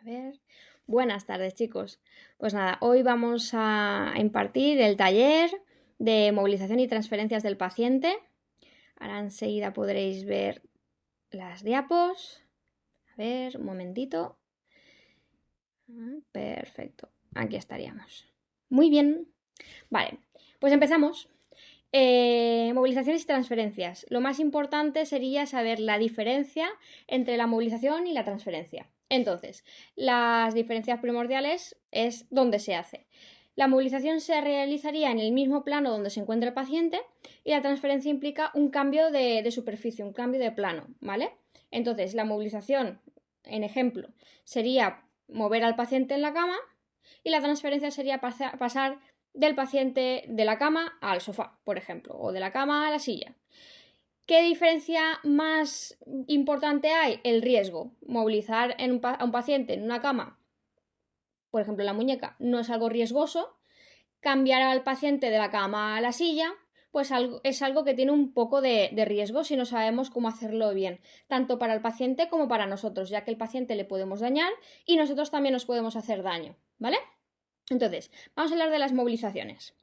A ver. Buenas tardes, chicos. Pues nada, hoy vamos a impartir el taller de movilización y transferencias del paciente. Ahora enseguida podréis ver las diapos. A ver, un momentito. Perfecto. Aquí estaríamos. Muy bien. Vale, pues empezamos. Movilizaciones y transferencias. Lo más importante sería saber la diferencia entre la movilización y la transferencia. Entonces, las diferencias primordiales es dónde se hace. La movilización se realizaría en el mismo plano donde se encuentra el paciente y la transferencia implica un cambio de superficie, un cambio de plano, ¿vale? Entonces, la movilización, en ejemplo, sería mover al paciente en la cama y la transferencia sería pasar del paciente de la cama al sofá, por ejemplo, o de la cama a la silla. ¿Qué diferencia más importante hay? El riesgo. Movilizar a un paciente en una cama, por ejemplo, la muñeca, no es algo riesgoso. Cambiar al paciente de la cama a la silla, pues es algo que tiene un poco de riesgo si no sabemos cómo hacerlo bien, tanto para el paciente como para nosotros, ya que el paciente le podemos dañar y nosotros también nos podemos hacer daño, ¿vale? Entonces, vamos a hablar de las movilizaciones.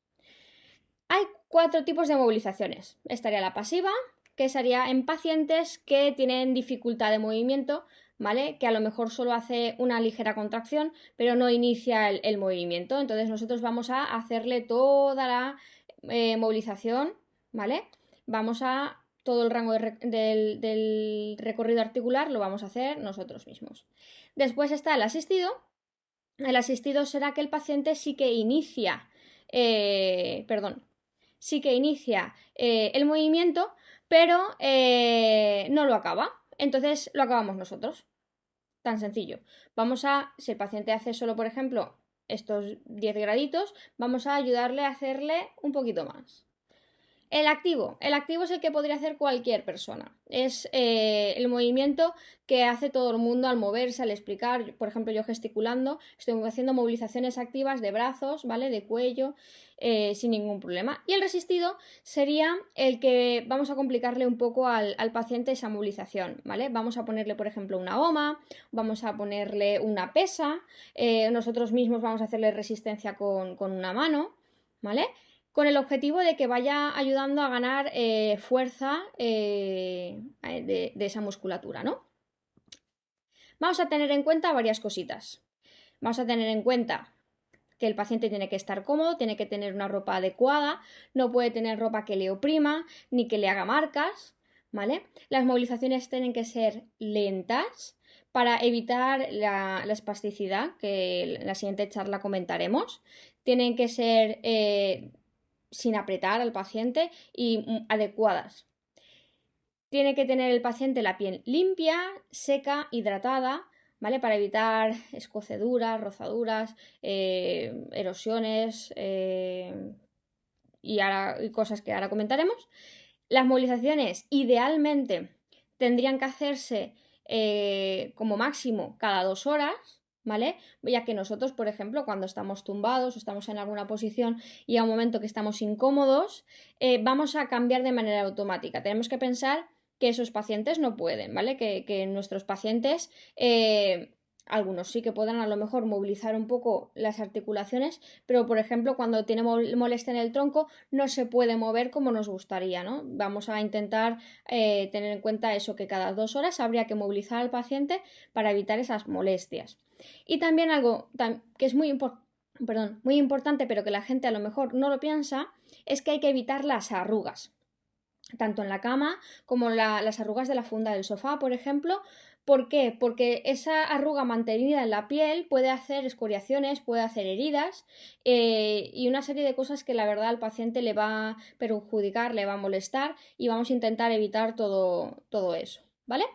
Hay 4 tipos de movilizaciones. Estaría la pasiva, que sería en pacientes que tienen dificultad de movimiento, ¿vale? Que a lo mejor solo hace una ligera contracción, pero no inicia el movimiento. Entonces nosotros vamos a hacerle toda la movilización, ¿vale? Vamos a todo el rango del recorrido articular lo vamos a hacer nosotros mismos. Después está el asistido. El asistido será que el paciente sí que inicia, el movimiento, pero no lo acaba. Entonces lo acabamos nosotros. Tan sencillo. Si el paciente hace solo, por ejemplo, estos 10 graditos, vamos a ayudarle a hacerle un poquito más. El activo es el que podría hacer cualquier persona. Es el movimiento que hace todo el mundo al moverse, al explicar. Por ejemplo, yo gesticulando, estoy haciendo movilizaciones activas de brazos, ¿vale? De cuello, sin ningún problema. Y el resistido sería el que vamos a complicarle un poco al paciente esa movilización, ¿vale? Vamos a ponerle, por ejemplo, una goma, vamos a ponerle una pesa, nosotros mismos vamos a hacerle resistencia con una mano, ¿vale? Con el objetivo de que vaya ayudando a ganar fuerza de esa musculatura, ¿no? Vamos a tener en cuenta varias cositas. Vamos a tener en cuenta que el paciente tiene que estar cómodo, tiene que tener una ropa adecuada, no puede tener ropa que le oprima ni que le haga marcas, ¿vale? Las movilizaciones tienen que ser lentas para evitar la espasticidad, que en la siguiente charla comentaremos. Tienen que ser sin apretar al paciente y adecuadas. Tiene que tener el paciente la piel limpia, seca, hidratada, ¿vale? Para evitar escoceduras, rozaduras, erosiones y cosas que ahora comentaremos. Las movilizaciones idealmente tendrían que hacerse como máximo cada 2 horas, ¿vale? Ya que nosotros, por ejemplo, cuando estamos tumbados o estamos en alguna posición y a un momento que estamos incómodos, vamos a cambiar de manera automática. Tenemos que pensar que esos pacientes no pueden, ¿vale? Que nuestros pacientes, algunos sí que podrán a lo mejor movilizar un poco las articulaciones, pero por ejemplo cuando tiene molestia en el tronco no se puede mover como nos gustaría, ¿no? Vamos a intentar tener en cuenta eso, que cada 2 horas habría que movilizar al paciente para evitar esas molestias. Y también algo que es muy importante, pero que la gente a lo mejor no lo piensa, es que hay que evitar las arrugas, tanto en la cama como las arrugas de la funda del sofá, por ejemplo. ¿Por qué? Porque esa arruga mantenida en la piel puede hacer escoriaciones, puede hacer heridas y una serie de cosas que la verdad al paciente le va a perjudicar, le va a molestar, y vamos a intentar evitar todo eso, ¿vale?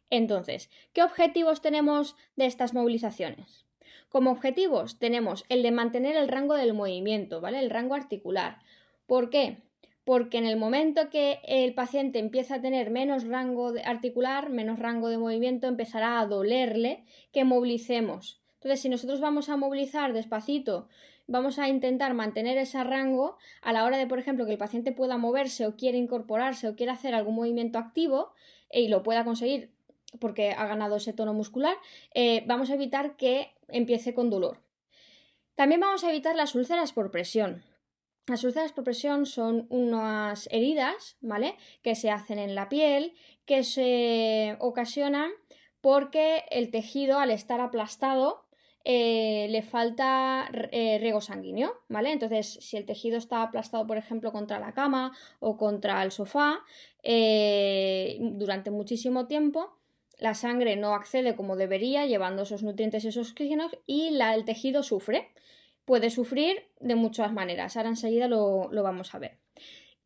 Entonces, ¿qué objetivos tenemos de estas movilizaciones? Como objetivos tenemos el de mantener el rango del movimiento, ¿vale? El rango articular. ¿Por qué? Porque en el momento que el paciente empieza a tener menos rango articular, menos rango de movimiento, empezará a dolerle que movilicemos. Entonces, si nosotros vamos a movilizar despacito, vamos a intentar mantener ese rango a la hora de, por ejemplo, que el paciente pueda moverse o quiera incorporarse o quiera hacer algún movimiento activo y lo pueda conseguir porque ha ganado ese tono muscular, vamos a evitar que empiece con dolor. También vamos a evitar las úlceras por presión. Las úlceras por presión son unas heridas, ¿vale?, que se hacen en la piel, que se ocasionan porque el tejido, al estar aplastado, le falta riego sanguíneo, ¿vale? Entonces, si el tejido está aplastado, por ejemplo, contra la cama o contra el sofá, durante muchísimo tiempo, la sangre no accede como debería, llevando esos nutrientes y esos oxígenos, y el tejido sufre. Puede sufrir de muchas maneras. Ahora enseguida lo vamos a ver.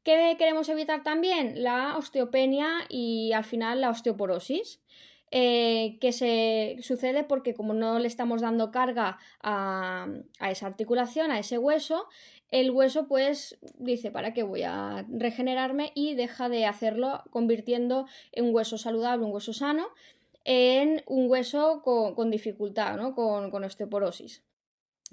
¿Qué queremos evitar también? La osteopenia y al final la osteoporosis. Que se sucede porque como no le estamos dando carga a esa articulación, a ese hueso, el hueso pues dice, ¿para qué voy a regenerarme? Y deja de hacerlo, convirtiendo en un hueso saludable, un hueso sano, en un hueso con dificultad, ¿no?, con osteoporosis.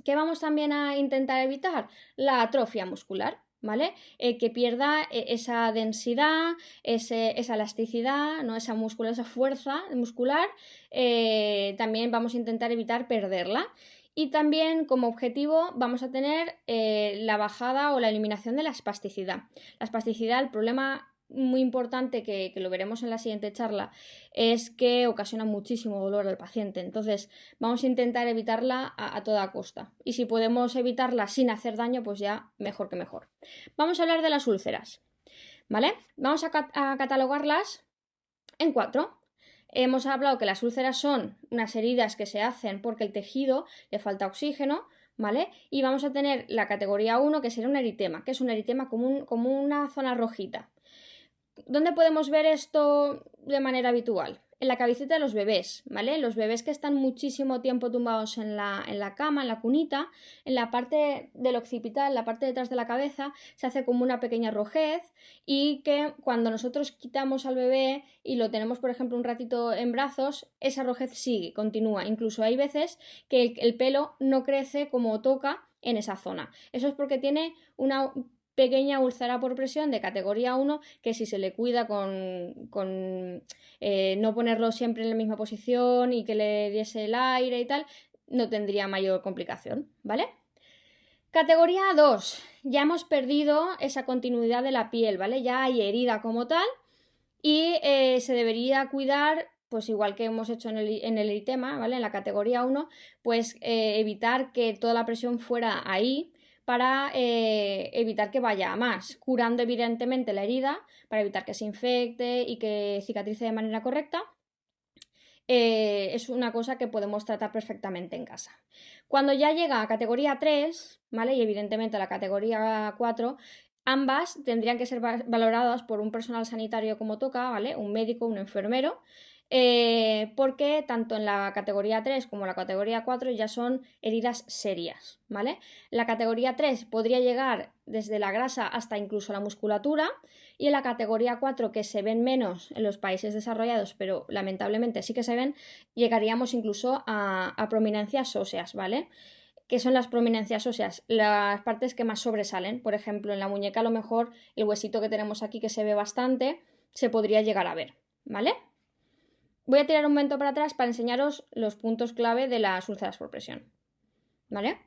¿Qué vamos también a intentar evitar? La atrofia muscular, ¿vale? Que pierda esa densidad, esa elasticidad, ¿no?, esa fuerza muscular. También vamos a intentar evitar perderla. Y también como objetivo vamos a tener la bajada o la eliminación de la espasticidad. La espasticidad, el problema muy importante que lo veremos en la siguiente charla, es que ocasiona muchísimo dolor al paciente. Entonces vamos a intentar evitarla a toda costa. Y si podemos evitarla sin hacer daño, pues ya mejor que mejor. Vamos a hablar de las úlceras, ¿vale? Vamos a catalogarlas en 4. Hemos hablado que las úlceras son unas heridas que se hacen porque el tejido le falta oxígeno, ¿vale? Y vamos a tener la categoría 1, que sería un eritema, que es un eritema como una zona rojita. ¿Dónde podemos ver esto de manera habitual? En la cabecita de los bebés, ¿vale? Los bebés que están muchísimo tiempo tumbados en la cama, en la cunita, en la parte del occipital, en la parte de detrás de la cabeza, se hace como una pequeña rojez, y que cuando nosotros quitamos al bebé y lo tenemos, por ejemplo, un ratito en brazos, esa rojez sigue, continúa. Incluso hay veces que el pelo no crece como toca en esa zona. Eso es porque tiene una pequeña úlcera por presión de categoría 1, que si se le cuida con no ponerlo siempre en la misma posición y que le diese el aire y tal, no tendría mayor complicación, ¿vale? Categoría 2, ya hemos perdido esa continuidad de la piel, ¿vale? Ya hay herida como tal y se debería cuidar, pues igual que hemos hecho en el eritema, ¿vale? En la categoría 1, pues evitar que toda la presión fuera ahí, para evitar que vaya a más, curando evidentemente la herida para evitar que se infecte y que cicatrice de manera correcta. Es una cosa que podemos tratar perfectamente en casa. Cuando ya llega a categoría 3, ¿vale?, y evidentemente a la categoría 4, ambas tendrían que ser valoradas por un personal sanitario como toca, ¿vale?, un médico, un enfermero, porque tanto en la categoría 3 como en la categoría 4 ya son heridas serias, ¿vale? La categoría 3 podría llegar desde la grasa hasta incluso la musculatura, y en la categoría 4, que se ven menos en los países desarrollados, pero lamentablemente sí que se ven, llegaríamos incluso a prominencias óseas, ¿vale? ¿Qué son las prominencias óseas? Las partes que más sobresalen. Por ejemplo, en la muñeca, a lo mejor el huesito que tenemos aquí, que se ve bastante, se podría llegar a ver, ¿vale? Voy a tirar un momento para atrás para enseñaros los puntos clave de las úlceras por presión, ¿vale?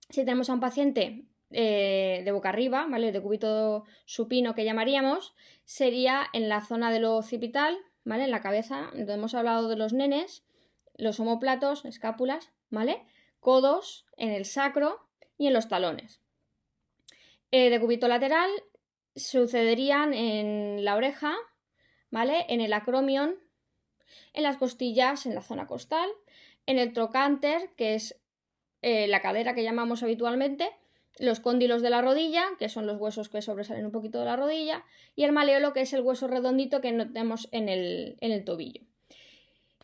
Si tenemos a un paciente de boca arriba, ¿vale?, de cúbito supino, que llamaríamos, sería en la zona del occipital, ¿vale?, en la cabeza, donde hemos hablado de los nenes, los omóplatos, escápulas, ¿vale?, codos, en el sacro y en los talones. De cúbito lateral sucederían en la oreja, ¿vale?, en el acromion, en las costillas, en la zona costal, en el trocánter, que es la cadera que llamamos habitualmente, los cóndilos de la rodilla, que son los huesos que sobresalen un poquito de la rodilla, y el maleolo, que es el hueso redondito que tenemos en el tobillo.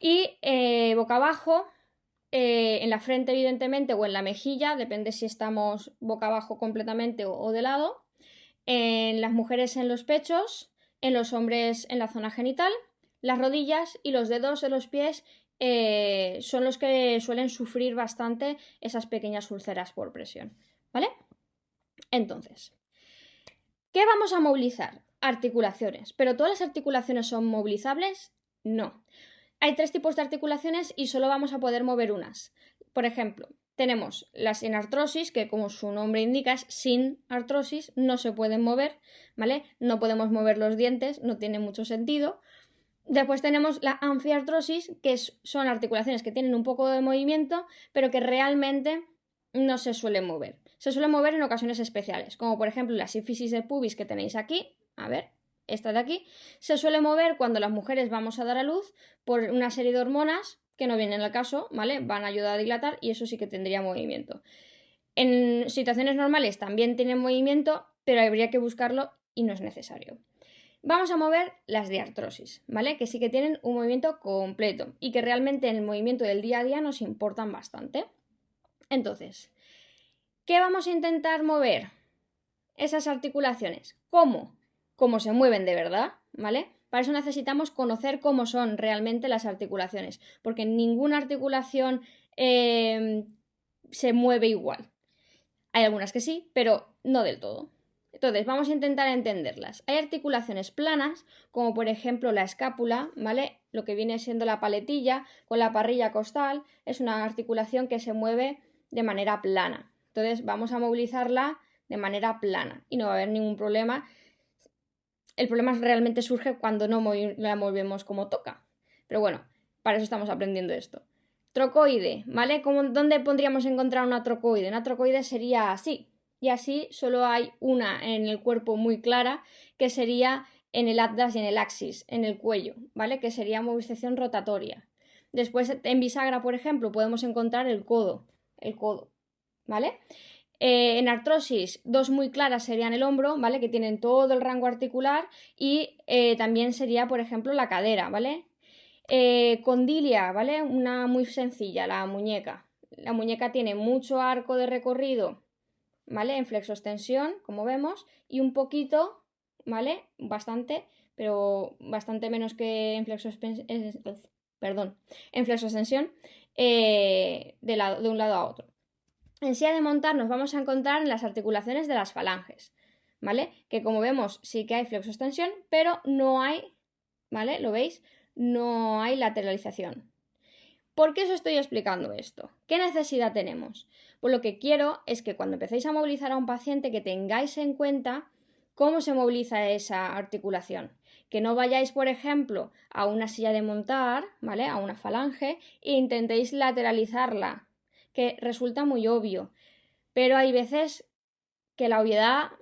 Y boca abajo, en la frente evidentemente, o en la mejilla, depende si estamos boca abajo completamente o de lado, en las mujeres en los pechos, en los hombres en la zona genital, las rodillas y los dedos de los pies son los que suelen sufrir bastante esas pequeñas úlceras por presión, ¿vale? Entonces, ¿qué vamos a movilizar? Articulaciones. ¿Pero todas las articulaciones son movilizables? No. Hay 3 tipos de articulaciones y solo vamos a poder mover unas. Por ejemplo, tenemos las sin artrosis, que como su nombre indica es sin artrosis, no se pueden mover, ¿vale? No podemos mover los dientes, no tiene mucho sentido. Después tenemos la anfiartrosis, que son articulaciones que tienen un poco de movimiento, pero que realmente no se suelen mover. Se suelen mover en ocasiones especiales, como por ejemplo la sífisis del pubis que tenéis aquí, a ver, esta de aquí, se suele mover cuando las mujeres vamos a dar a luz por una serie de hormonas que no vienen al caso, ¿vale? Van a ayudar a dilatar y eso sí que tendría movimiento. En situaciones normales también tienen movimiento, pero habría que buscarlo y no es necesario. Vamos a mover las diartrosis, ¿vale? Que sí que tienen un movimiento completo y que realmente en el movimiento del día a día nos importan bastante. Entonces, ¿qué vamos a intentar mover? Esas articulaciones. ¿Cómo? Cómo se mueven de verdad, ¿vale? Para eso necesitamos conocer cómo son realmente las articulaciones, porque ninguna articulación se mueve igual. Hay algunas que sí, pero no del todo. Entonces, vamos a intentar entenderlas. Hay articulaciones planas, como por ejemplo la escápula, ¿vale? Lo que viene siendo la paletilla con la parrilla costal, es una articulación que se mueve de manera plana. Entonces, vamos a movilizarla de manera plana y no va a haber ningún problema. El problema realmente surge cuando no la movemos como toca. Pero bueno, para eso estamos aprendiendo esto. Trocoide, ¿vale? ¿Dónde podríamos encontrar una trocoide? Una trocoide sería así. Y así solo hay una en el cuerpo muy clara, que sería en el atlas y en el axis, en el cuello, ¿vale? Que sería movilización rotatoria. Después, en bisagra, por ejemplo, podemos encontrar el codo, ¿vale? En artrosis, 2 muy claras serían el hombro, ¿vale? Que tienen todo el rango articular y también sería, por ejemplo, la cadera, ¿vale? Condilia, ¿vale? Una muy sencilla, la muñeca. La muñeca tiene mucho arco de recorrido, ¿vale? En flexoextensión, como vemos, y un poquito, ¿vale? Bastante, pero bastante menos que en flexoextensión, de un lado a otro. En silla de montar nos vamos a encontrar en las articulaciones de las falanges, ¿vale? Que como vemos sí que hay flexoextensión, pero no hay, ¿vale? ¿Lo veis? No hay lateralización. ¿Por qué os estoy explicando esto? ¿Qué necesidad tenemos? Pues lo que quiero es que cuando empecéis a movilizar a un paciente que tengáis en cuenta cómo se moviliza esa articulación. Que no vayáis, por ejemplo, a una silla de montar, ¿vale? A una falange e intentéis lateralizarla, que resulta muy obvio, pero hay veces que la obviedad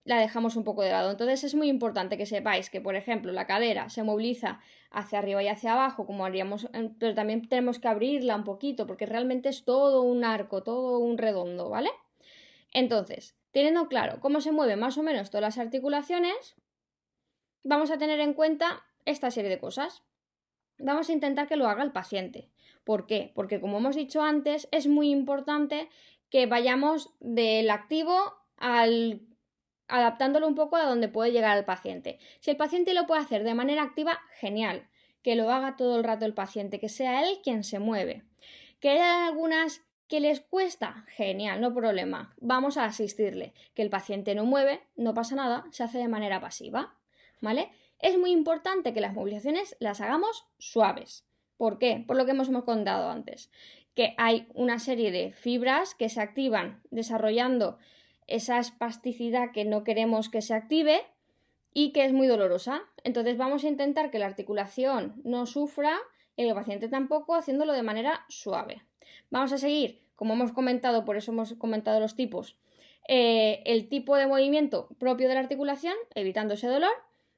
la dejamos un poco de lado. Entonces es muy importante que sepáis que, por ejemplo, la cadera se moviliza hacia arriba y hacia abajo, como haríamos, pero también tenemos que abrirla un poquito, porque realmente es todo un arco, todo un redondo, ¿vale? Entonces, teniendo claro cómo se mueven más o menos todas las articulaciones, vamos a tener en cuenta esta serie de cosas. Vamos a intentar que lo haga el paciente. ¿Por qué? Porque como hemos dicho antes, es muy importante que vayamos del activo al adaptándolo un poco a donde puede llegar el paciente. Si el paciente lo puede hacer de manera activa, genial. Que lo haga todo el rato el paciente, que sea él quien se mueve. Que haya algunas que les cuesta, genial, no problema. Vamos a asistirle. Que el paciente no mueve, no pasa nada, se hace de manera pasiva, ¿vale? Es muy importante que las movilizaciones las hagamos suaves. ¿Por qué? Por lo que hemos contado antes. Que hay una serie de fibras que se activan desarrollando esa espasticidad que no queremos que se active y que es muy dolorosa. Entonces vamos a intentar que la articulación no sufra y el paciente tampoco, haciéndolo de manera suave. Vamos a seguir, como hemos comentado, por eso hemos comentado los tipos, el tipo de movimiento propio de la articulación, evitando ese dolor,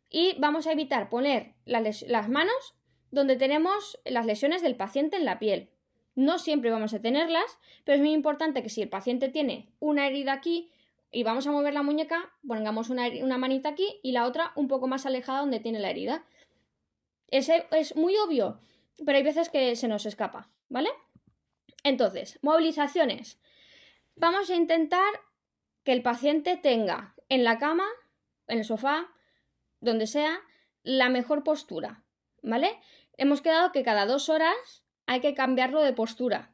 y vamos a evitar poner las manos donde tenemos las lesiones del paciente en la piel. No siempre vamos a tenerlas, pero es muy importante que si el paciente tiene una herida aquí y vamos a mover la muñeca, pongamos una manita aquí y la otra un poco más alejada donde tiene la herida. Ese es muy obvio, pero hay veces que se nos escapa, ¿vale? Entonces, movilizaciones. Vamos a intentar que el paciente tenga en la cama, en el sofá, donde sea, la mejor postura, ¿vale? Hemos quedado que cada 2 horas hay que cambiarlo de postura,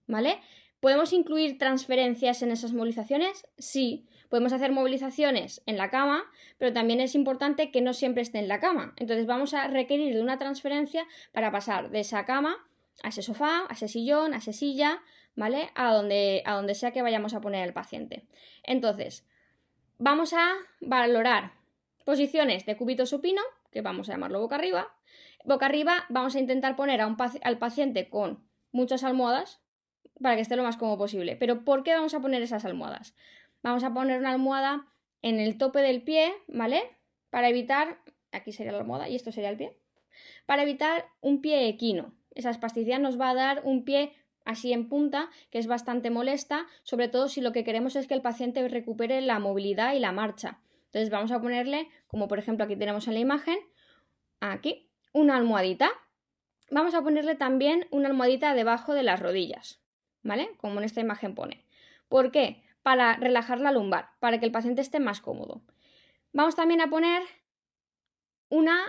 ¿vale? ¿Podemos incluir transferencias en esas movilizaciones? Sí. Podemos hacer movilizaciones en la cama, pero también es importante que no siempre esté en la cama. Entonces vamos a requerir de una transferencia para pasar de esa cama a ese sofá, a ese sillón, a esa silla, ¿vale? A donde sea que vayamos a poner al paciente. Entonces, vamos a valorar posiciones de cúbito supino, que vamos a llamarlo boca arriba. Boca arriba vamos a intentar poner al paciente con muchas almohadas para que esté lo más cómodo posible. Pero ¿por qué vamos a poner esas almohadas? Vamos a poner una almohada en el tope del pie, ¿vale? Para evitar, aquí sería la almohada y esto sería el pie, para evitar un pie equino. Esa espasticidad nos va a dar un pie así en punta, que es bastante molesta, sobre todo si lo que queremos es que el paciente recupere la movilidad y la marcha. Entonces vamos a ponerle, como por ejemplo aquí tenemos en la imagen, aquí, una almohadita. Vamos a ponerle también una almohadita debajo de las rodillas, ¿vale? Como en esta imagen pone. ¿Por qué? Para relajar la lumbar, para que el paciente esté más cómodo. Vamos también a poner una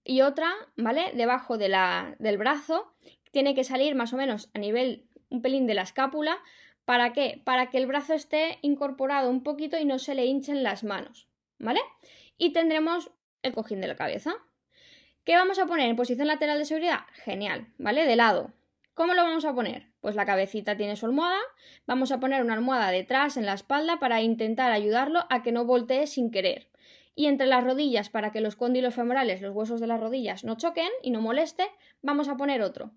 y otra, ¿vale? Debajo del brazo. Tiene que salir más o menos a nivel un pelín de la escápula. ¿Para qué? Para que el brazo esté incorporado un poquito y no se le hinchen las manos, ¿vale? Y tendremos el cojín de la cabeza. ¿Qué vamos a poner en posición lateral de seguridad? Genial, ¿vale? De lado. ¿Cómo lo vamos a poner? Pues la cabecita tiene su almohada. Vamos a poner una almohada detrás en la espalda para intentar ayudarlo a que no voltee sin querer. Y entre las rodillas, para que los cóndilos femorales, los huesos de las rodillas, no choquen y no moleste, vamos a poner otro.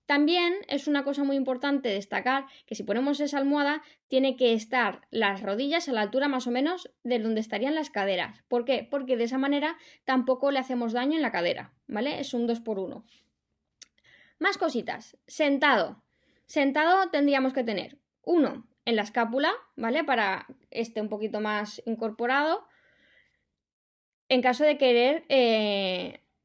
También es una cosa muy importante destacar que si ponemos esa almohada, tiene que estar las rodillas a la altura más o menos de donde estarían las caderas. ¿Por qué? Porque de esa manera tampoco le hacemos daño en la cadera, ¿vale? Es un 2x1. Más cositas. Sentado. Sentado tendríamos que tener uno en la escápula, ¿vale? Para que esté un poquito más incorporado. En caso de querer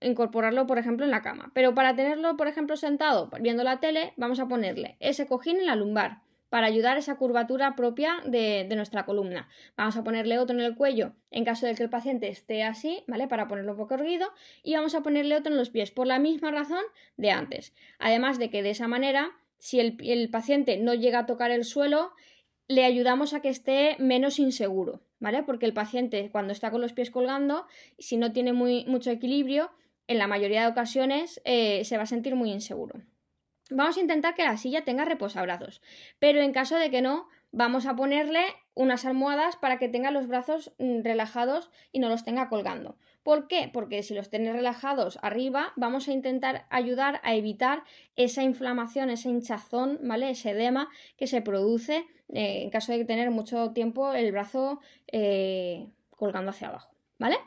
incorporarlo, por ejemplo, en la cama. Pero para tenerlo, por ejemplo, sentado viendo la tele, vamos a ponerle ese cojín en la lumbar para ayudar a esa curvatura propia de nuestra columna. Vamos a ponerle otro en el cuello en caso de que el paciente esté así, ¿vale? Para ponerlo un poco erguido. Y vamos a ponerle otro en los pies por la misma razón de antes. Además de que de esa manera, si el paciente no llega a tocar el suelo, le ayudamos a que esté menos inseguro, ¿vale? Porque el paciente cuando está con los pies colgando, si no tiene mucho equilibrio, en la mayoría de ocasiones se va a sentir muy inseguro. Vamos a intentar que la silla tenga reposabrazos, pero en caso de que no, vamos a ponerle unas almohadas para que tenga los brazos relajados y no los tenga colgando. ¿Por qué? Porque si los tiene relajados arriba, vamos a intentar ayudar a evitar esa inflamación, esa hinchazón, ¿vale? Ese edema que se produce en caso de tener mucho tiempo el brazo colgando hacia abajo, ¿vale?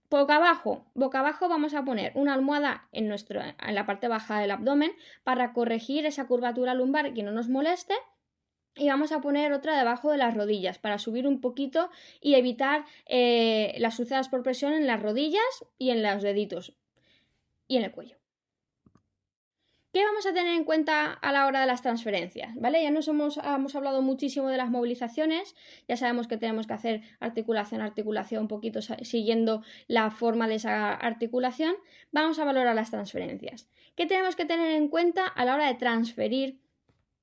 Boca abajo vamos a poner una almohada en la parte baja del abdomen para corregir esa curvatura lumbar que no nos moleste. Y vamos a poner otra debajo de las rodillas para subir un poquito y evitar las suciedades por presión en las rodillas y en los deditos y en el cuello. ¿Qué vamos a tener en cuenta a la hora de las transferencias? ¿Vale? Ya hemos hablado muchísimo de las movilizaciones, ya sabemos que tenemos que hacer articulación, un poquito siguiendo la forma de esa articulación. Vamos a valorar las transferencias. ¿Qué tenemos que tener en cuenta a la hora de transferir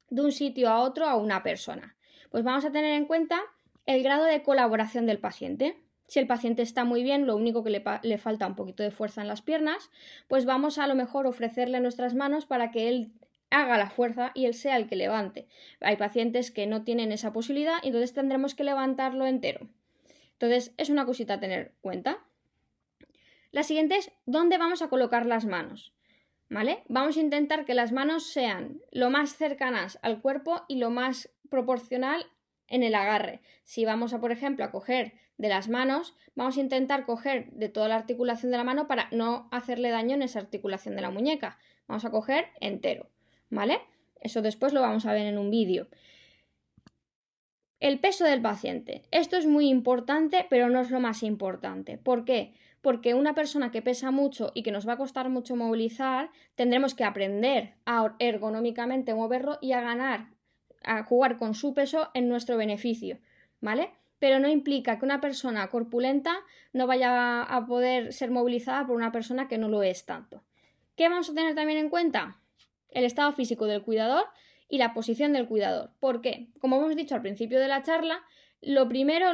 de un sitio a otro a una persona? Pues vamos a tener en cuenta el grado de colaboración del paciente. Si el paciente está muy bien, lo único que le falta un poquito de fuerza en las piernas, pues vamos a lo mejor ofrecerle nuestras manos para que él haga la fuerza y él sea el que levante. Hay pacientes que no tienen esa posibilidad y entonces tendremos que levantarlo entero. Entonces es una cosita a tener en cuenta. La siguiente es ¿dónde vamos a colocar las manos? ¿Vale? Vamos a intentar que las manos sean lo más cercanas al cuerpo y lo más proporcional en el agarre. Si vamos a, por ejemplo, a coger de las manos, vamos a intentar coger de toda la articulación de la mano para no hacerle daño en esa articulación de la muñeca. Vamos a coger entero, ¿vale? Eso después lo vamos a ver en un vídeo. El peso del paciente. Esto es muy importante, pero no es lo más importante. ¿Por qué? Porque una persona que pesa mucho y que nos va a costar mucho movilizar, tendremos que aprender a ergonómicamente moverlo y a jugar con su peso en nuestro beneficio, ¿vale? Pero no implica que una persona corpulenta no vaya a poder ser movilizada por una persona que no lo es tanto. ¿Qué vamos a tener también en cuenta? El estado físico del cuidador y la posición del cuidador. ¿Por qué? Como hemos dicho al principio de la charla, lo primero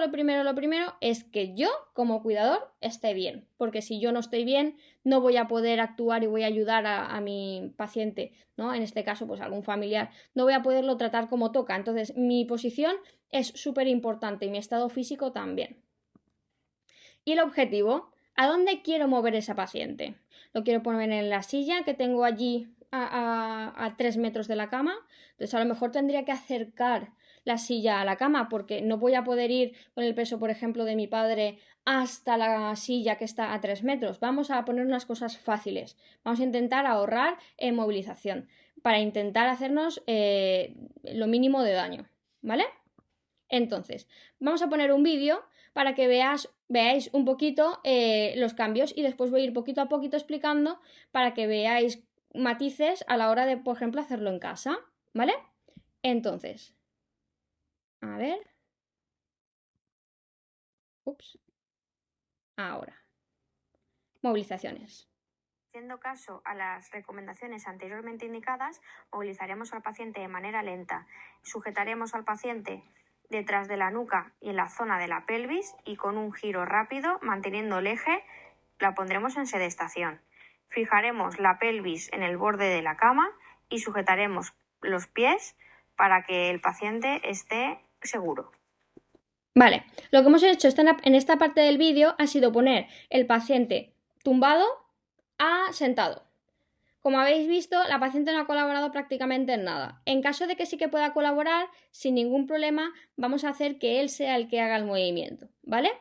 es que yo, como cuidador, esté bien, porque si yo no estoy bien, no voy a poder actuar y voy a ayudar a mi paciente, ¿no? En este caso, pues algún familiar, no voy a poderlo tratar como toca. Entonces, mi posición es súper importante y mi estado físico también. ¿Y el objetivo? ¿A dónde quiero mover esa paciente? ¿Lo quiero poner en la silla que tengo allí a 3 metros de la cama? Entonces a lo mejor tendría que acercar la silla a la cama porque no voy a poder ir con el peso, por ejemplo, de mi padre hasta la silla que está a 3 metros. Vamos a poner unas cosas fáciles. Vamos a intentar ahorrar en movilización para intentar hacernos lo mínimo de daño, ¿vale? Entonces, vamos a poner un vídeo para que veáis un poquito los cambios y después voy a ir poquito a poquito explicando para que veáis matices a la hora de, por ejemplo, hacerlo en casa, ¿vale? Entonces, a ver. Ups. Ahora. Movilizaciones. Haciendo caso a las recomendaciones anteriormente indicadas, movilizaremos al paciente de manera lenta. Sujetaremos al paciente detrás de la nuca y en la zona de la pelvis y con un giro rápido, manteniendo el eje, la pondremos en sedestación. Fijaremos la pelvis en el borde de la cama y sujetaremos los pies para que el paciente esté seguro. Vale, lo que hemos hecho en esta parte del vídeo ha sido poner el paciente tumbado a sentado. Como habéis visto, la paciente no ha colaborado prácticamente en nada. En caso de que sí que pueda colaborar, sin ningún problema, vamos a hacer que él sea el que haga el movimiento, ¿vale?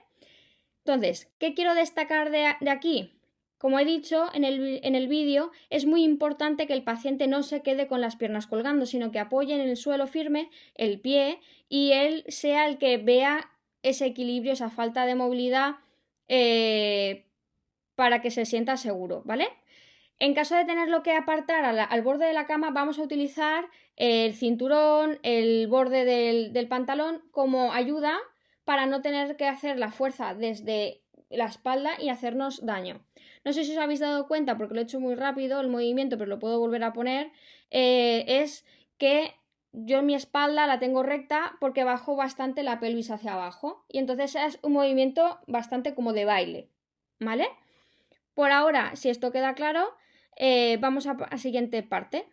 Entonces, ¿qué quiero destacar de aquí? Como he dicho en el vídeo, es muy importante que el paciente no se quede con las piernas colgando, sino que apoye en el suelo firme el pie y él sea el que vea ese equilibrio, esa falta de movilidad para que se sienta seguro, ¿vale? En caso de tenerlo que apartar al borde de la cama, vamos a utilizar el cinturón, el borde del pantalón como ayuda para no tener que hacer la fuerza desde la espalda y hacernos daño. No sé si os habéis dado cuenta, porque lo he hecho muy rápido el movimiento, pero lo puedo volver a poner, es que yo mi espalda la tengo recta porque bajo bastante la pelvis hacia abajo y entonces es un movimiento bastante como de baile, ¿vale? Por ahora, si esto queda claro, vamos a la siguiente parte.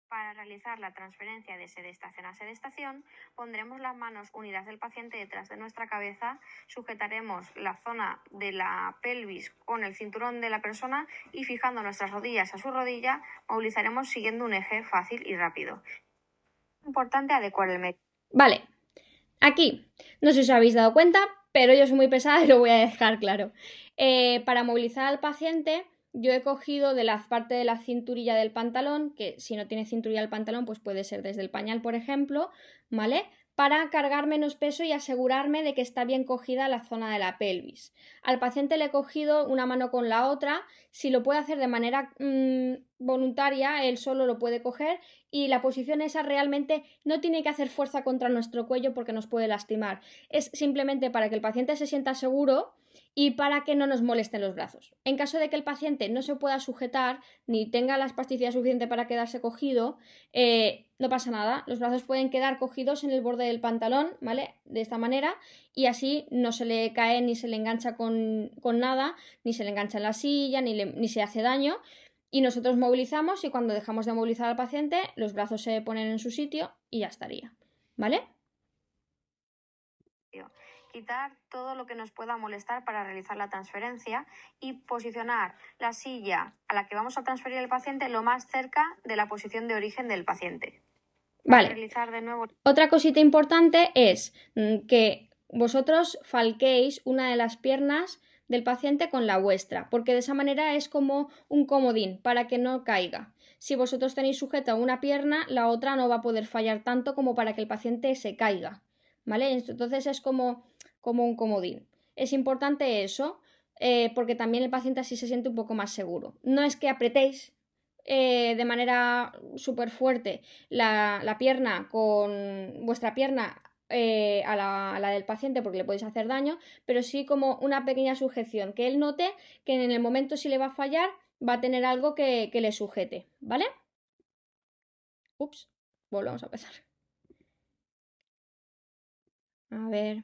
Para realizar la transferencia de sedestación a sedestación, pondremos las manos unidas del paciente detrás de nuestra cabeza, sujetaremos la zona de la pelvis con el cinturón de la persona y fijando nuestras rodillas a su rodilla, movilizaremos siguiendo un eje fácil y rápido. Es importante adecuar el método. Vale, aquí, no sé si os habéis dado cuenta, pero yo soy muy pesada y lo voy a dejar claro. Para movilizar al paciente, yo he cogido de la parte de la cinturilla del pantalón, que si no tiene cinturilla del pantalón, pues puede ser desde el pañal, por ejemplo, ¿vale? Para cargar menos peso y asegurarme de que está bien cogida la zona de la pelvis. Al paciente le he cogido una mano con la otra, si lo puede hacer de manera voluntaria, él solo lo puede coger y la posición esa realmente no tiene que hacer fuerza contra nuestro cuello porque nos puede lastimar. Es simplemente para que el paciente se sienta seguro y para que no nos molesten los brazos. En caso de que el paciente no se pueda sujetar ni tenga la espasticidad suficiente para quedarse cogido, no pasa nada. Los brazos pueden quedar cogidos en el borde del pantalón, ¿vale? De esta manera y así no se le cae ni se le engancha con nada, ni se le engancha en la silla, ni se hace daño. Y nosotros movilizamos y cuando dejamos de movilizar al paciente, los brazos se ponen en su sitio y ya estaría, ¿vale? Quitar todo lo que nos pueda molestar para realizar la transferencia y posicionar la silla a la que vamos a transferir el paciente lo más cerca de la posición de origen del paciente. Vale. Realizar de nuevo. Otra cosita importante es que vosotros falquéis una de las piernas del paciente con la vuestra, porque de esa manera es como un comodín para que no caiga. Si vosotros tenéis sujeta una pierna, la otra no va a poder fallar tanto como para que el paciente se caiga, ¿vale? Entonces es como un comodín. Es importante eso, porque también el paciente así se siente un poco más seguro. No es que apretéis de manera súper fuerte la pierna con vuestra pierna a la del paciente porque le podéis hacer daño, pero sí como una pequeña sujeción, que él note que en el momento si le va a fallar va a tener algo que le sujete, ¿vale? Ups, volvemos a empezar. A ver.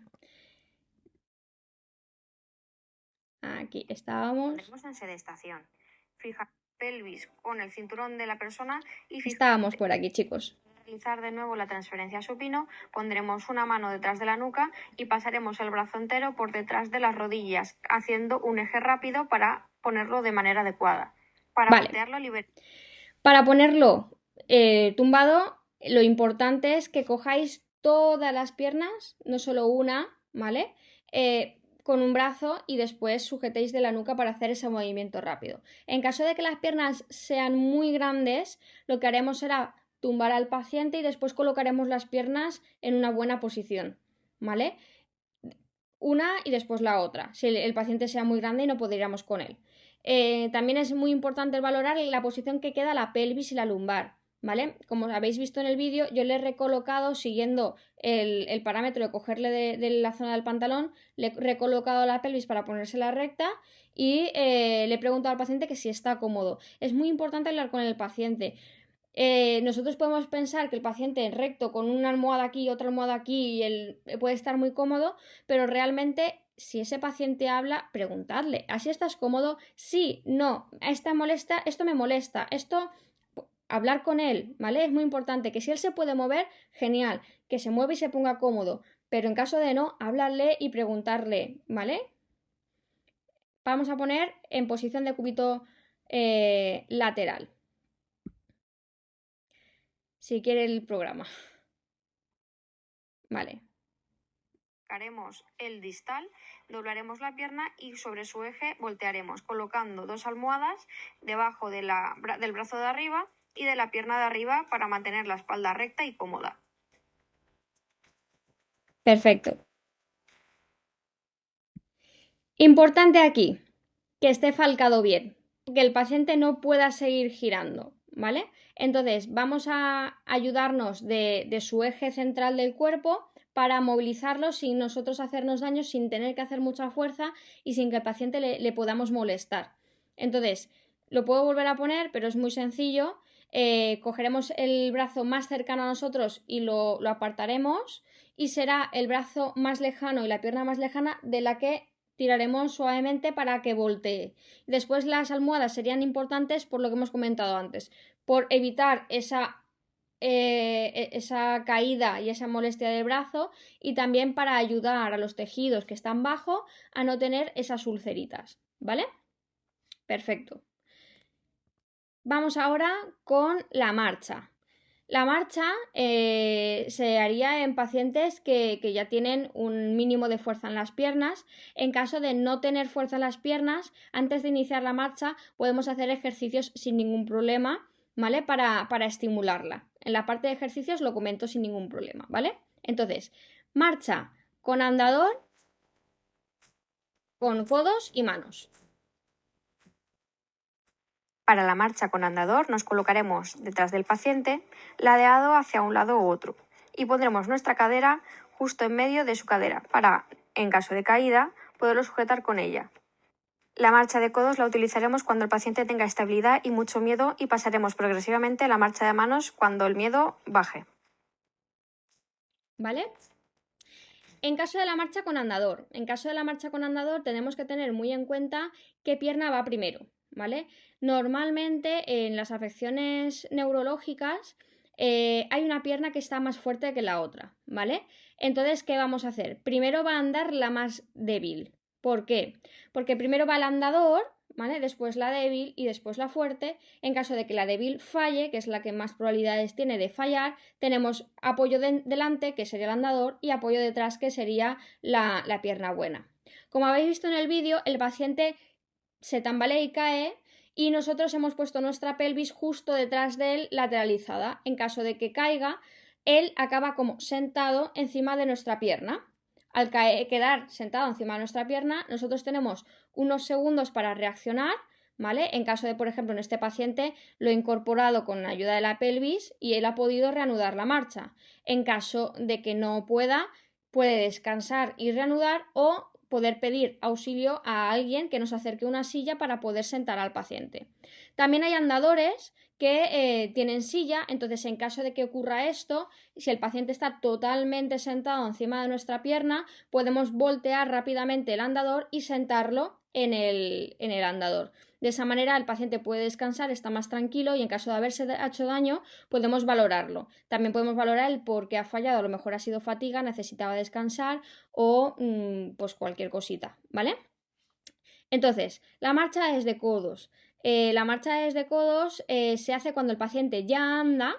Aquí estábamos. Tenemos en sedestación. Fija pelvis con el cinturón de la persona y Estábamos por aquí, chicos. realizar de nuevo la transferencia supino, pondremos una mano detrás de la nuca y pasaremos el brazo entero por detrás de las rodillas, haciendo un eje rápido para ponerlo de manera adecuada. Para Vale. voltearlo, Para ponerlo tumbado, lo importante es que cojáis todas las piernas, no solo una, ¿vale? Con un brazo y después sujetéis de la nuca para hacer ese movimiento rápido. En caso de que las piernas sean muy grandes, lo que haremos será tumbar al paciente y después colocaremos las piernas en una buena posición, ¿vale? Una y después la otra, si el paciente sea muy grande y no podríamos con él. También es muy importante valorar la posición que queda la pelvis y la lumbar, ¿vale? Como habéis visto en el vídeo, yo le he recolocado siguiendo el parámetro de cogerle de la zona del pantalón, le he recolocado la pelvis para ponérsela recta y le he preguntado al paciente que si está cómodo. Es muy importante hablar con el paciente. Nosotros podemos pensar que el paciente recto con una almohada aquí y otra almohada aquí y él puede estar muy cómodo, pero realmente si ese paciente habla, preguntadle, ¿así estás cómodo? Sí, no, esta molesta, esto me molesta, esto, hablar con él, ¿vale? Es muy importante que si él se puede mover, genial, que se mueva y se ponga cómodo, pero en caso de no, hablarle y preguntarle, ¿vale? Vamos a poner en posición de cúbito lateral. Si quiere el programa. Vale. haremos el distal, doblaremos la pierna y sobre su eje voltearemos, colocando dos almohadas debajo del brazo de arriba y de la pierna de arriba para mantener la espalda recta y cómoda. Perfecto. Importante aquí, que esté falcado bien, que el paciente no pueda seguir girando, ¿vale? Entonces vamos a ayudarnos de su eje central del cuerpo para movilizarlo sin nosotros hacernos daño, sin tener que hacer mucha fuerza y sin que al paciente le podamos molestar. Entonces, lo puedo volver a poner, pero es muy sencillo. Cogeremos el brazo más cercano a nosotros y lo apartaremos y será el brazo más lejano y la pierna más lejana de la que tiraremos suavemente para que voltee. Después las almohadas serían importantes por lo que hemos comentado antes, por evitar esa caída y esa molestia del brazo y también para ayudar a los tejidos que están bajo a no tener esas ulceritas, ¿vale? Perfecto. Vamos ahora con la marcha. La marcha se haría en pacientes que ya tienen un mínimo de fuerza en las piernas. En caso de no tener fuerza en las piernas, antes de iniciar la marcha podemos hacer ejercicios sin ningún problema, ¿vale? Para estimularla. En la parte de ejercicios lo comento sin ningún problema, ¿vale? Entonces, marcha con andador, con codos y manos. Para la marcha con andador nos colocaremos detrás del paciente, ladeado hacia un lado u otro, y pondremos nuestra cadera justo en medio de su cadera para, en caso de caída, poderlo sujetar con ella. La marcha de codos la utilizaremos cuando el paciente tenga estabilidad y mucho miedo y pasaremos progresivamente a la marcha de manos cuando el miedo baje. ¿Vale? En caso de la marcha con andador, tenemos que tener muy en cuenta qué pierna va primero, ¿vale? Normalmente en las afecciones neurológicas hay una pierna que está más fuerte que la otra, ¿vale? Entonces, ¿qué vamos a hacer? Primero va a andar la más débil. ¿Por qué? Porque primero va el andador, ¿vale? Después la débil y después la fuerte. En caso de que la débil falle, que es la que más probabilidades tiene de fallar, tenemos apoyo delante, que sería el andador, y apoyo detrás, que sería la pierna buena. Como habéis visto en el vídeo, el paciente se tambalea y cae y nosotros hemos puesto nuestra pelvis justo detrás de él, lateralizada. En caso de que caiga, él acaba como sentado encima de nuestra pierna. Al quedar sentado encima de nuestra pierna, nosotros tenemos unos segundos para reaccionar, ¿vale? En caso de, por ejemplo, en este paciente lo he incorporado con la ayuda de la pelvis y él ha podido reanudar la marcha. En caso de que no pueda, puede descansar y reanudar o poder pedir auxilio a alguien que nos acerque una silla para poder sentar al paciente. También hay andadores que tienen silla, entonces en caso de que ocurra esto, si el paciente está totalmente sentado encima de nuestra pierna, podemos voltear rápidamente el andador y sentarlo en el andador. De esa manera el paciente puede descansar, está más tranquilo y en caso de haberse hecho daño podemos valorarlo. También podemos valorar el por qué ha fallado, a lo mejor ha sido fatiga, necesitaba descansar o pues cualquier cosita, ¿vale? Entonces, la marcha es de codos. La marcha es de codos se hace cuando el paciente ya anda,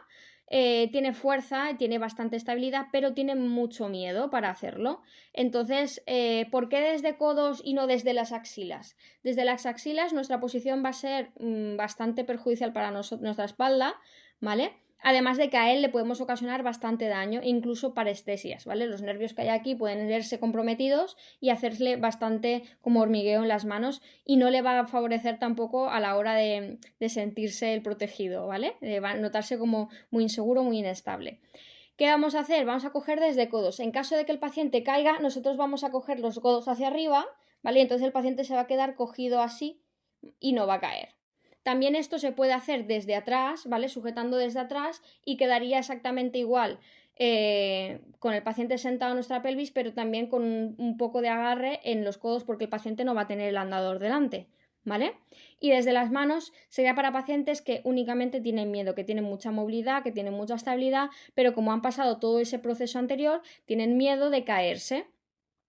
tiene fuerza, tiene bastante estabilidad, pero tiene mucho miedo para hacerlo. Entonces, ¿por qué desde codos y no desde las axilas? Desde las axilas nuestra posición va a ser bastante perjudicial para nuestra espalda, ¿vale? Además de que a él le podemos ocasionar bastante daño, incluso parestesias, ¿vale? Los nervios que hay aquí pueden verse comprometidos y hacerle bastante como hormigueo en las manos y no le va a favorecer tampoco a la hora de sentirse el protegido, ¿vale? Va a notarse como muy inseguro, muy inestable. ¿Qué vamos a hacer? Vamos a coger desde codos. En caso de que el paciente caiga, nosotros vamos a coger los codos hacia arriba, ¿vale? Entonces el paciente se va a quedar cogido así y no va a caer. También esto se puede hacer desde atrás, ¿vale? Sujetando desde atrás y quedaría exactamente igual con el paciente sentado en nuestra pelvis, pero también con un poco de agarre en los codos porque el paciente no va a tener el andador delante, ¿vale? Y desde las manos sería para pacientes que únicamente tienen miedo, que tienen mucha movilidad, que tienen mucha estabilidad, pero como han pasado todo ese proceso anterior, tienen miedo de caerse.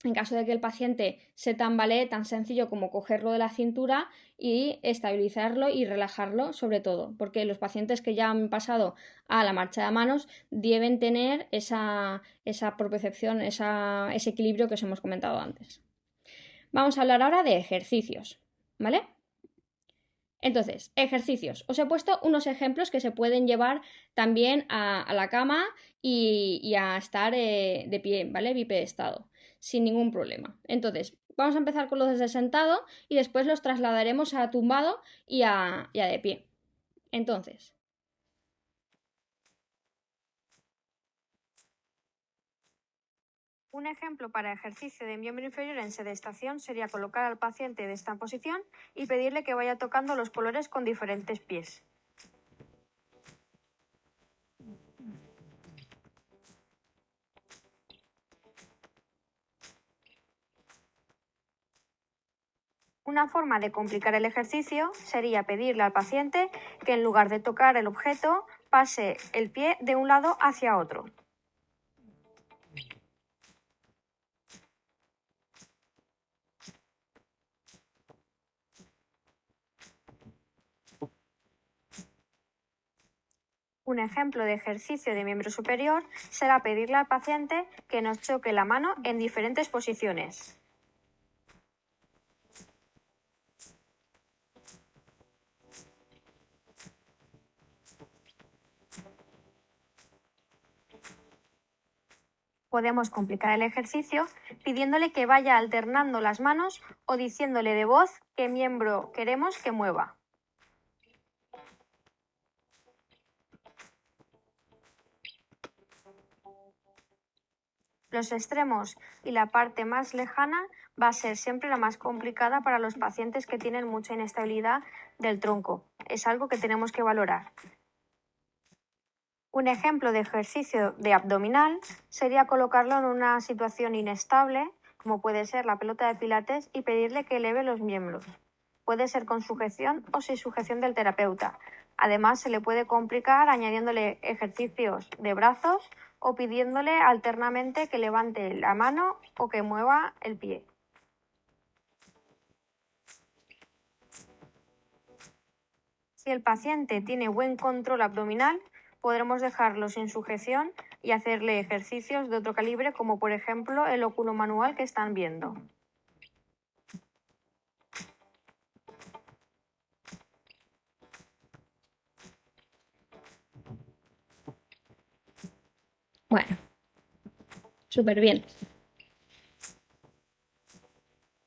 En caso de que el paciente se tambalee, tan sencillo como cogerlo de la cintura y estabilizarlo y relajarlo sobre todo, porque los pacientes que ya han pasado a la marcha de manos deben tener esa propiocepción, ese equilibrio que os hemos comentado antes. Vamos a hablar ahora de ejercicios, ¿vale? Entonces, ejercicios. Os he puesto unos ejemplos que se pueden llevar también a la cama y a estar de pie, ¿vale? Bipedestado, sin ningún problema. Entonces, vamos a empezar con los de sentado y después los trasladaremos a tumbado y a de pie. Entonces, un ejemplo para ejercicio de miembro inferior en sedestación sería colocar al paciente de esta posición y pedirle que vaya tocando los colores con diferentes pies. Una forma de complicar el ejercicio sería pedirle al paciente que en lugar de tocar el objeto pase el pie de un lado hacia otro. Un ejemplo de ejercicio de miembro superior será pedirle al paciente que nos choque la mano en diferentes posiciones. Podemos complicar el ejercicio pidiéndole que vaya alternando las manos o diciéndole de voz qué miembro queremos que mueva. Los extremos y la parte más lejana va a ser siempre la más complicada para los pacientes que tienen mucha inestabilidad del tronco. Es algo que tenemos que valorar. Un ejemplo de ejercicio de abdominal sería colocarlo en una situación inestable, como puede ser la pelota de pilates, y pedirle que eleve los miembros. Puede ser con sujeción o sin sujeción del terapeuta. Además, se le puede complicar añadiéndole ejercicios de brazos o pidiéndole alternamente que levante la mano o que mueva el pie. Si el paciente tiene buen control abdominal, podremos dejarlo sin sujeción y hacerle ejercicios de otro calibre, como por ejemplo el óculo manual que están viendo. bueno, súper bien.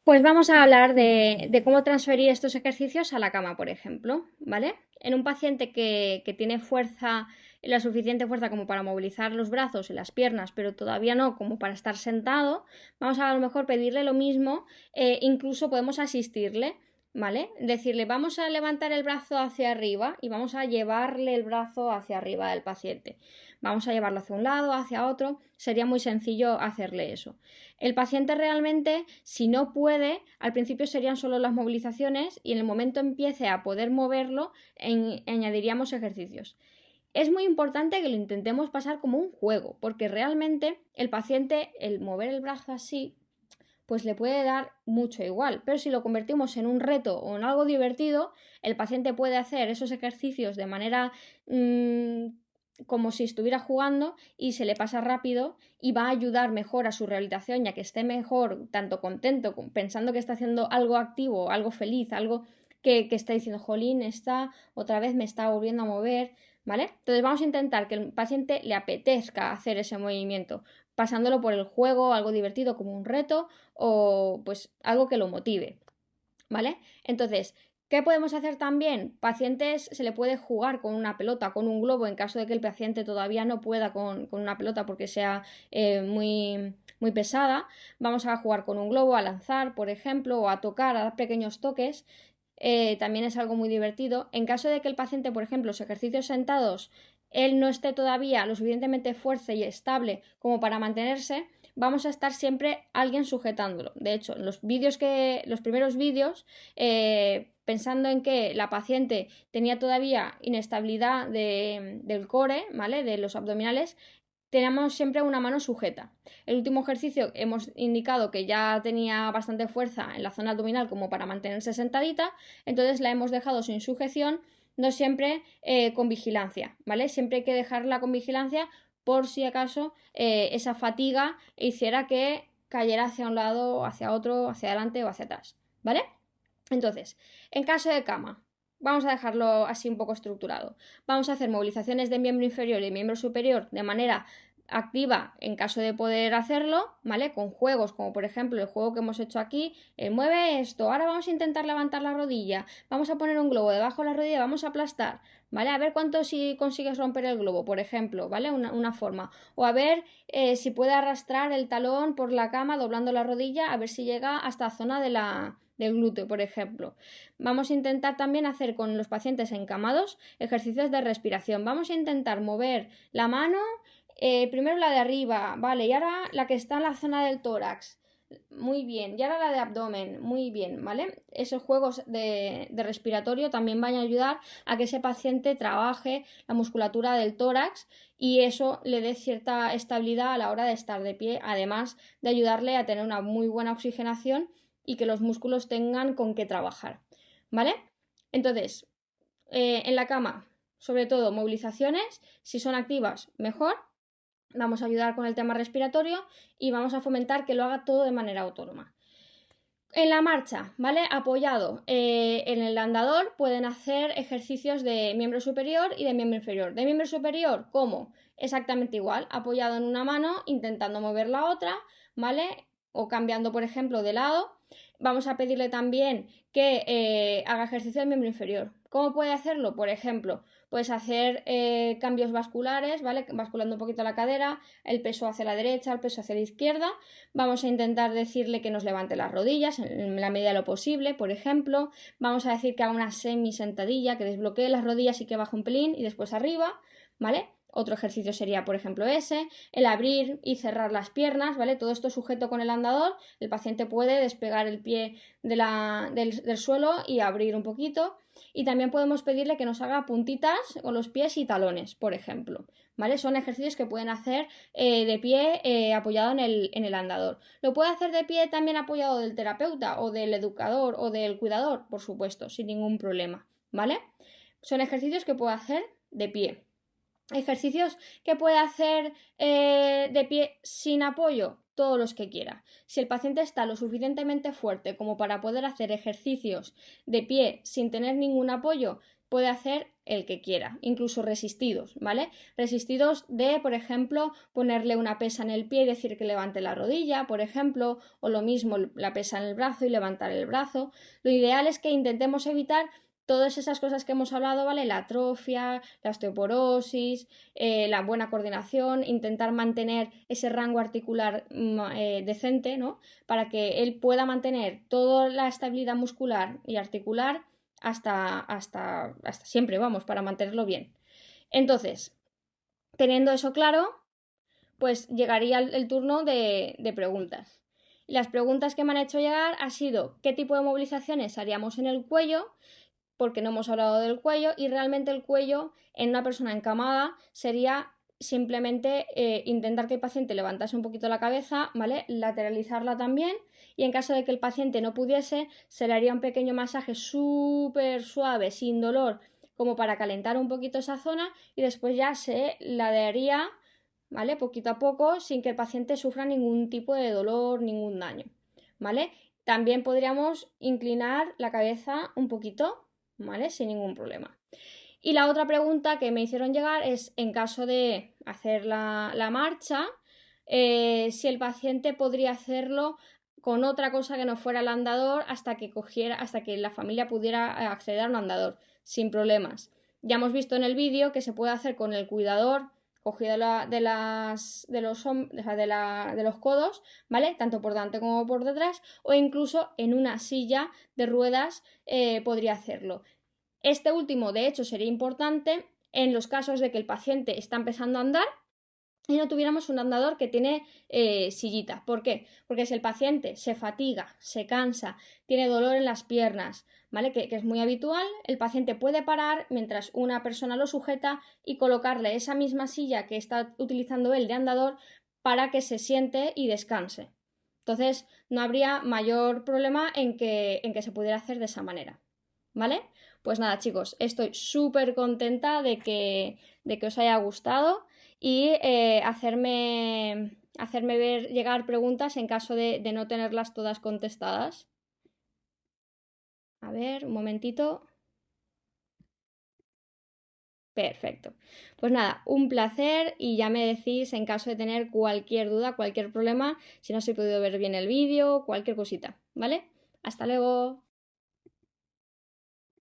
Pues vamos a hablar de cómo transferir estos ejercicios a la cama, por ejemplo, ¿vale? En un paciente que tiene fuerza, la suficiente fuerza como para movilizar los brazos y las piernas, pero todavía no como para estar sentado, vamos a lo mejor pedirle lo mismo, incluso podemos asistirle. ¿vale? Decirle, vamos a levantar el brazo hacia arriba y vamos a llevarle el brazo hacia arriba del paciente. Vamos a llevarlo hacia un lado, hacia otro. Sería muy sencillo hacerle eso. El paciente realmente, si no puede, al principio serían solo las movilizaciones y en el momento empiece a poder moverlo, añadiríamos ejercicios. Es muy importante que lo intentemos pasar como un juego, porque realmente el paciente, el mover el brazo así, pues le puede dar mucho igual. Pero si lo convertimos en un reto o en algo divertido, el paciente puede hacer esos ejercicios de manera como si estuviera jugando y se le pasa rápido y va a ayudar mejor a su rehabilitación, ya que esté mejor, tanto contento, pensando que está haciendo algo activo, algo feliz, algo que está diciendo, jolín, otra vez me está volviendo a mover, ¿vale? Entonces vamos a intentar que el paciente le apetezca hacer ese movimiento, pasándolo por el juego, algo divertido como un reto o pues algo que lo motive, ¿vale? Entonces, ¿qué podemos hacer también? Pacientes se le puede jugar con una pelota, con un globo, en caso de que el paciente todavía no pueda con una pelota porque sea muy pesada. Vamos a jugar con un globo, a lanzar, por ejemplo, o a tocar, a dar pequeños toques. También es algo muy divertido. En caso de que el paciente, por ejemplo, los ejercicios sentados, él no esté todavía lo suficientemente fuerte y estable como para mantenerse, vamos a estar siempre alguien sujetándolo. De hecho, en los primeros vídeos, pensando en que la paciente tenía todavía inestabilidad del core, ¿vale? De los abdominales, tenemos siempre una mano sujeta. El último ejercicio hemos indicado que ya tenía bastante fuerza en la zona abdominal como para mantenerse sentadita, entonces la hemos dejado sin sujeción, no siempre con vigilancia, ¿vale? Siempre hay que dejarla con vigilancia por si acaso esa fatiga hiciera que cayera hacia un lado, hacia otro, hacia adelante o hacia atrás, ¿vale? Entonces, en caso de cama, vamos a dejarlo así un poco estructurado. Vamos a hacer movilizaciones de miembro inferior y de miembro superior de manera activa en caso de poder hacerlo, ¿vale? Con juegos como por ejemplo el juego que hemos hecho aquí, mueve esto, ahora vamos a intentar levantar la rodilla, vamos a poner un globo debajo de la rodilla, vamos a aplastar, ¿vale? A ver cuánto si consigues romper el globo, por ejemplo, ¿vale? Una forma. O a ver si puede arrastrar el talón por la cama doblando la rodilla, a ver si llega hasta la zona del glúteo, por ejemplo. Vamos a intentar también hacer con los pacientes encamados ejercicios de respiración. Vamos a intentar mover la mano, primero la de arriba, vale, y ahora la que está en la zona del tórax. Muy bien, y ahora la de abdomen, muy bien, ¿vale? Esos juegos de respiratorio también van a ayudar a que ese paciente trabaje la musculatura del tórax y eso le dé cierta estabilidad a la hora de estar de pie, además de ayudarle a tener una muy buena oxigenación y que los músculos tengan con qué trabajar, ¿vale? Entonces, en la cama, sobre todo movilizaciones, si son activas, mejor. Vamos a ayudar con el tema respiratorio y vamos a fomentar que lo haga todo de manera autónoma. En la marcha, ¿vale? Apoyado en el andador pueden hacer ejercicios de miembro superior y de miembro inferior. De miembro superior, ¿cómo? Exactamente igual, apoyado en una mano, intentando mover la otra, ¿vale? O cambiando, por ejemplo, de lado. Vamos a pedirle también que haga ejercicio de miembro inferior. ¿Cómo puede hacerlo? Por ejemplo, puedes hacer cambios vasculares, ¿vale? Basculando un poquito la cadera, el peso hacia la derecha, el peso hacia la izquierda. Vamos a intentar decirle que nos levante las rodillas en la medida de lo posible, por ejemplo. Vamos a decir que haga una semi-sentadilla, que desbloquee las rodillas y que baje un pelín y después arriba, ¿vale? Otro ejercicio sería, por ejemplo, el abrir y cerrar las piernas, ¿vale? Todo esto sujeto con el andador. El paciente puede despegar el pie del suelo y abrir un poquito. Y también podemos pedirle que nos haga puntitas con los pies y talones, por ejemplo, ¿vale? Son ejercicios que pueden hacer de pie apoyado en el andador. ¿Lo puede hacer de pie también apoyado del terapeuta o del educador o del cuidador? Por supuesto, sin ningún problema, ¿vale? Son ejercicios que puede hacer de pie. Ejercicios que puede hacer de pie sin apoyo, todos los que quiera. Si el paciente está lo suficientemente fuerte como para poder hacer ejercicios de pie sin tener ningún apoyo, puede hacer el que quiera, incluso resistidos, ¿vale? Resistidos de, por ejemplo, ponerle una pesa en el pie y decir que levante la rodilla, por ejemplo, o lo mismo la pesa en el brazo y levantar el brazo. Lo ideal es que intentemos evitar todas esas cosas que hemos hablado, ¿vale? La atrofia, la osteoporosis, la buena coordinación, intentar mantener ese rango articular decente, ¿no? Para que él pueda mantener toda la estabilidad muscular y articular hasta siempre, vamos, para mantenerlo bien. Entonces, teniendo eso claro, pues llegaría el turno de preguntas. Las preguntas que me han hecho llegar ha sido ¿qué tipo de movilizaciones haríamos en el cuello? Porque no hemos hablado del cuello y realmente el cuello en una persona encamada sería simplemente intentar que el paciente levantase un poquito la cabeza, ¿vale? Lateralizarla también y en caso de que el paciente no pudiese, se le haría un pequeño masaje súper suave, sin dolor, como para calentar un poquito esa zona y después ya se la daría, ¿vale? Poquito a poco sin que el paciente sufra ningún tipo de dolor, ningún daño, ¿vale? También podríamos inclinar la cabeza un poquito, ¿vale? Sin ningún problema. Y la otra pregunta que me hicieron llegar es, en caso de hacer la marcha, si el paciente podría hacerlo con otra cosa que no fuera el andador hasta que la familia pudiera acceder a un andador, sin problemas. Ya hemos visto en el vídeo que se puede hacer con el cuidador cogido de los codos, ¿vale? Tanto por delante como por detrás, o incluso en una silla de ruedas podría hacerlo. Este último, de hecho, sería importante en los casos de que el paciente está empezando a andar y no tuviéramos un andador que tiene sillita. ¿Por qué? Porque si el paciente se fatiga, se cansa, tiene dolor en las piernas, ¿vale? Que es muy habitual, el paciente puede parar mientras una persona lo sujeta y colocarle esa misma silla que está utilizando él de andador para que se siente y descanse. Entonces, no habría mayor problema en que se pudiera hacer de esa manera, ¿vale? Pues nada, chicos, estoy súper contenta de que os haya gustado y hacerme llegar preguntas en caso de no tenerlas todas contestadas. A ver, un momentito. Perfecto. Pues nada, un placer y ya me decís en caso de tener cualquier duda, cualquier problema, si no os he podido ver bien el vídeo, cualquier cosita, ¿vale? Hasta luego.